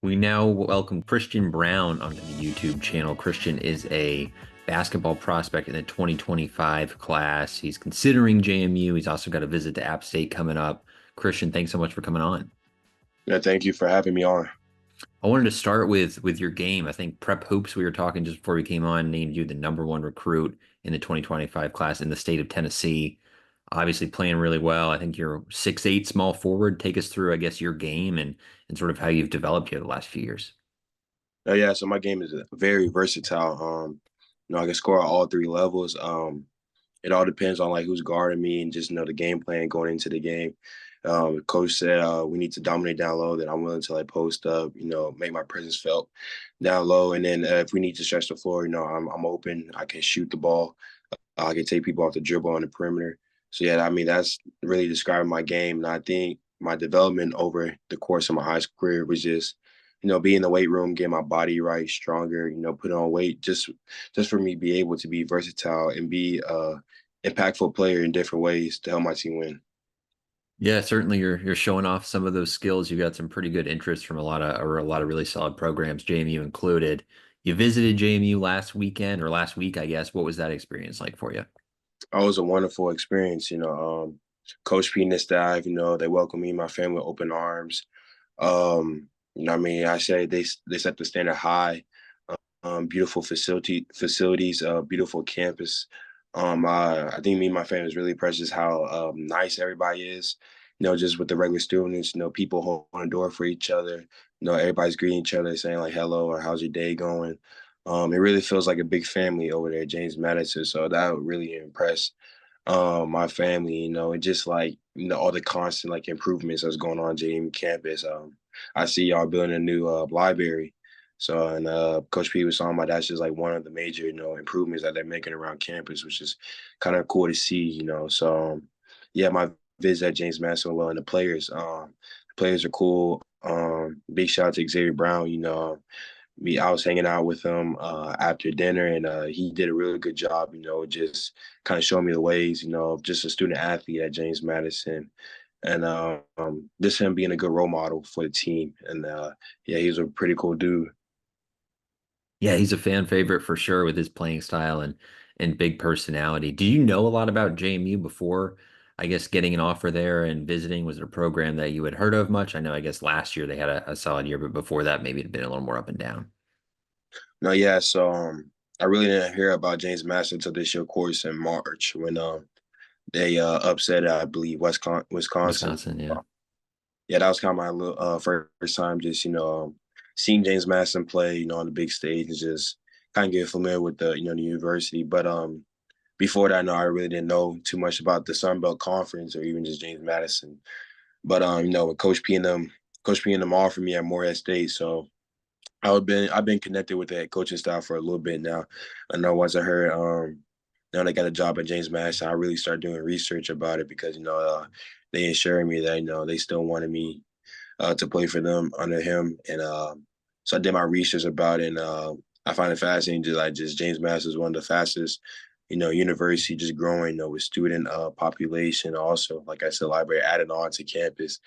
We now welcome Christian Brown onto the YouTube channel. Christian is a basketball prospect in the 2025 class. He's considering JMU. He's also got a visit to App State coming up. Christian, thanks so much for coming on. Yeah, thank you for having me on. I wanted to start with your game. I think Prep Hoops, we were talking just before we came on, named you the number one recruit in the 2025 class in the state of Tennessee. Obviously playing really well. I think you're 6'8" small forward. Take us through, I guess, your game and sort of how you've developed here the last few years. Yeah, so my game is very versatile. I can score at all three levels. It all depends on like who's guarding me and just the game plan going into the game. Coach said we need to dominate down low. That I'm willing to like post up, make my presence felt down low, and then if we need to stretch the floor, I'm open. I can shoot the ball. I can take people off the dribble on the perimeter. So yeah, I mean that's really describing my game. And I think my development over the course of my high school career was just, be in the weight room, getting my body right, stronger, put on weight, just for me to be able to be versatile and be impactful player in different ways to help my team win. Yeah, certainly you're showing off some of those skills. You got some pretty good interest from a lot of really solid programs, JMU included. You visited JMU last weekend or last week, I guess. What was that experience like for you? It was a wonderful experience. Coach P and his staff, they welcomed me and my family with open arms. I mean, I say they set the standard high. Beautiful facilities, beautiful campus. I think me and my family is really impressed just how nice everybody is. Just with the regular students, people holding the door for each other. Everybody's greeting each other, saying like hello or how's your day going. It really feels like a big family over there at James Madison. So that really impressed my family, and just like all the constant like improvements that's going on at JMU campus. I see y'all building a new library. So and Coach P was talking about that's just like one of the major, improvements that they're making around campus, which is kind of cool to see. So yeah, my visit at James Madison well and the players are cool. Big shout out to Xavier Brown, I was hanging out with him after dinner, and he did a really good job, just kind of showing me the ways, of just a student athlete at James Madison, and just him being a good role model for the team. And yeah, he was a pretty cool dude. Yeah, he's a fan favorite for sure with his playing style and big personality. Do you know a lot about JMU before, I guess, getting an offer there and visiting? Was it a program that you had heard of much? I know, I guess last year they had a solid year, but before that, maybe it had been a little more up and down. No, yeah, so I really didn't hear about James Madison until this year course in March when they upset, I believe, Wisconsin. Wisconsin, yeah. Yeah, that was kind of my first time just, seeing James Madison play, on the big stage and just kind of get familiar with the university. But before that, no, I really didn't know too much about the Sun Belt Conference or even just James Madison. But with Coach P and them offered me at Morehead State. So I've been connected with that coaching staff for a little bit now. I know once I heard now they got a job at James Madison, I really started doing research about it because they assured me that they still wanted me to play for them under him, and so I did my research about it, and I find it fascinating. Just James Madison is one of the fastest, university just growing, with student population. Also, like I said, library added on to campus,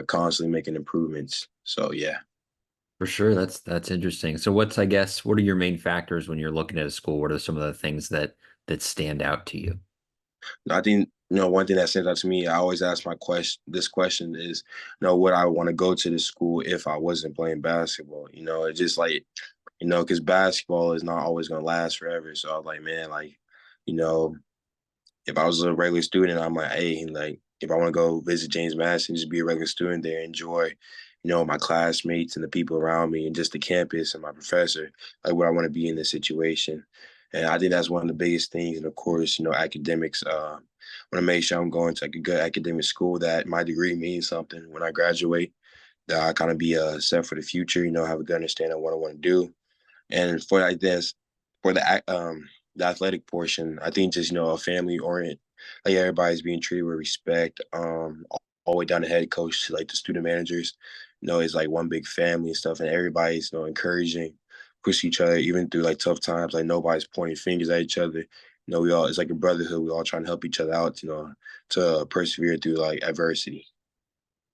constantly making improvements. So yeah. For sure. That's interesting. So I guess, what are your main factors when you're looking at a school? What are some of the things that stand out to you? I think one thing that stands out to me. I always ask my question. This question is, would I want to go to this school if I wasn't playing basketball? It's just like, because basketball is not always gonna last forever. So I was like, man, like, you know, if I was a regular student, I'm like, hey, like, if I want to go visit James Madison, just be a regular student there, enjoy, my classmates and the people around me and just the campus and my professor, like, would I want to be in this situation? And I think that's one of the biggest things. And of course, academics. I want to make sure I'm going to like a good academic school that my degree means something when I graduate. That I kind of be set for the future. Have a good understanding of what I want to do. And for like this, for the athletic portion, I think just a family orient, like everybody's being treated with respect. All the way down the head coach to like the student managers, it's like one big family and stuff, and everybody's encouraging, push each other even through like tough times. Like nobody's pointing fingers at each other. We all it's like a brotherhood. We all trying to help each other out, to persevere through like adversity.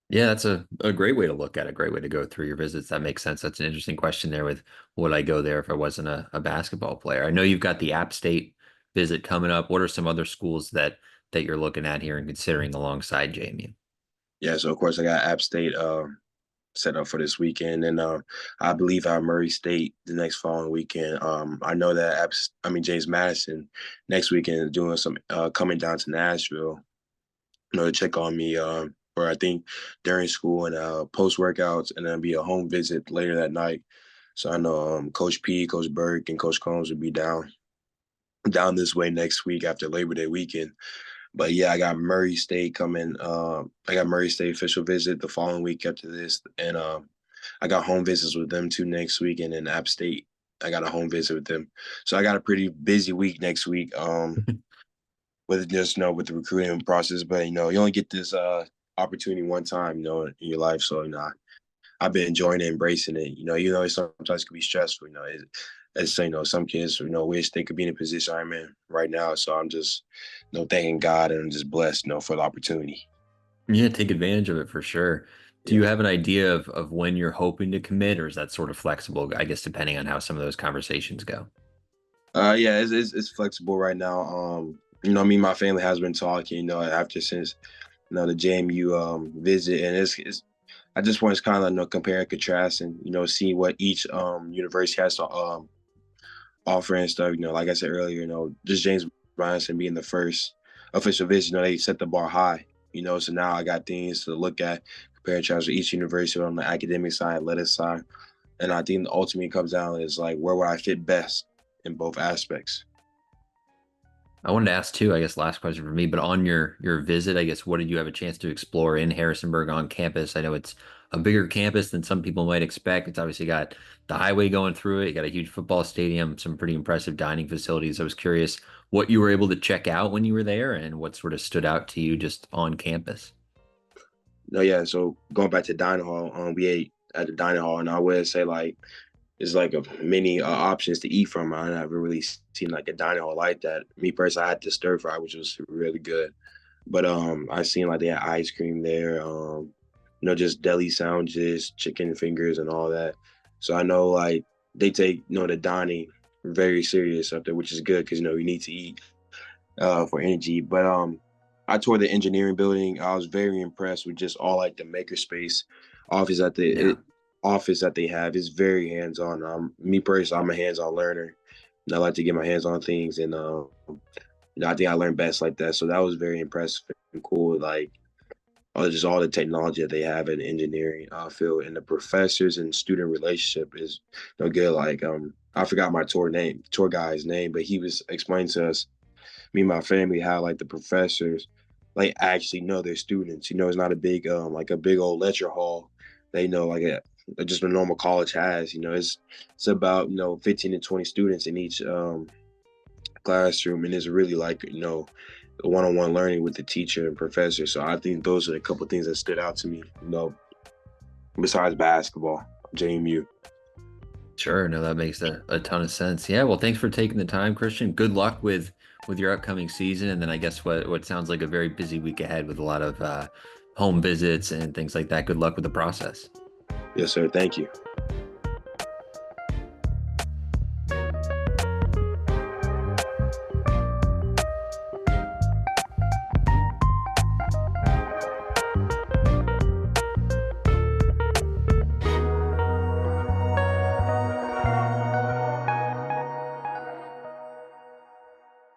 Yeah, that's a great way to look at it. Great way to go through your visits. That makes sense. That's an interesting question there with would I go there if I wasn't a basketball player? I know you've got the App State visit coming up. What are some other schools that you're looking at here and considering alongside JMU? Yeah, so of course I got App State set up for this weekend, and I believe I have Murray State the next following weekend. I know that James Madison next weekend is doing some coming down to Nashville, to check on me. Or I think during school and post workouts, and then be a home visit later that night. So I know Coach P, Coach Burke, and Coach Combs will be down this way next week after Labor Day weekend. But yeah, I got Murray State coming. I got Murray State official visit the following week after this, and I got home visits with them too next week, and then App State. I got a home visit with them, so I got a pretty busy week next week. With just with the recruiting process, but you only get this opportunity one time, in your life. So I've been enjoying it, embracing it. It sometimes can be stressful. As some kids, wish they could be in a position I'm in right now. So I'm just, thanking God, and I'm just blessed, for the opportunity. Yeah, take advantage of it for sure. Do you Yeah. have an idea of when you're hoping to commit, or is that sort of flexible? I guess depending on how some of those conversations go. Yeah, it's flexible right now. Me and my family has been talking, after since, the JMU visit, and it's I just want to kind of compare and contrast, and see what each university has to offer and stuff. Like I said earlier, just James Bryanson being the first official visit, they set the bar high. So now I got things to look at, compare and contrast with each university on the academic side, athletic side, and I think the ultimate comes down is like where would I fit best in both aspects. I wanted to ask too, I guess last question for me, but on your visit, I guess what did you have a chance to explore in Harrisonburg on campus? I know it's a bigger campus than some people might expect. It's obviously got the highway going through it. You got a huge football stadium, some pretty impressive dining facilities. I was curious what you were able to check out when you were there and what sort of stood out to you just on campus. No, yeah. So going back to dining hall, we ate at the dining hall, and I would say like it's like a many options to eat from. I never really seen like a dining hall like that. Me personally, I had the stir fry, which was really good. But I seen like they had ice cream there, just deli sandwiches, chicken fingers, and all that. So I know like they take the dining very serious up there, which is good because you need to eat for energy. But I toured the engineering building. I was very impressed with just all like the makerspace office that Yeah. office that they have. Is very hands on. Me personally, I'm a hands on learner, and I like to get my hands on things. And I think I learned best like that. So that was very impressive and cool. Like just all the technology that they have in the engineering field, and the professors and student relationship is no good. Like I forgot my tour guy's name, but he was explaining to us, me and my family, how like the professors like actually know their students. It's not a big like a big old lecture hall. They know like just a normal college has. It's about 15 to 20 students in each classroom, and it's really like one-on-one learning with the teacher and professor. So I think those are a couple of things that stood out to me. Besides basketball, JMU. Sure. No, that makes a ton of sense. Yeah. Well, thanks for taking the time, Christian. Good luck with your upcoming season. And then I guess what sounds like a very busy week ahead with a lot of home visits and things like that. Good luck with the process. Yes, sir. Thank you.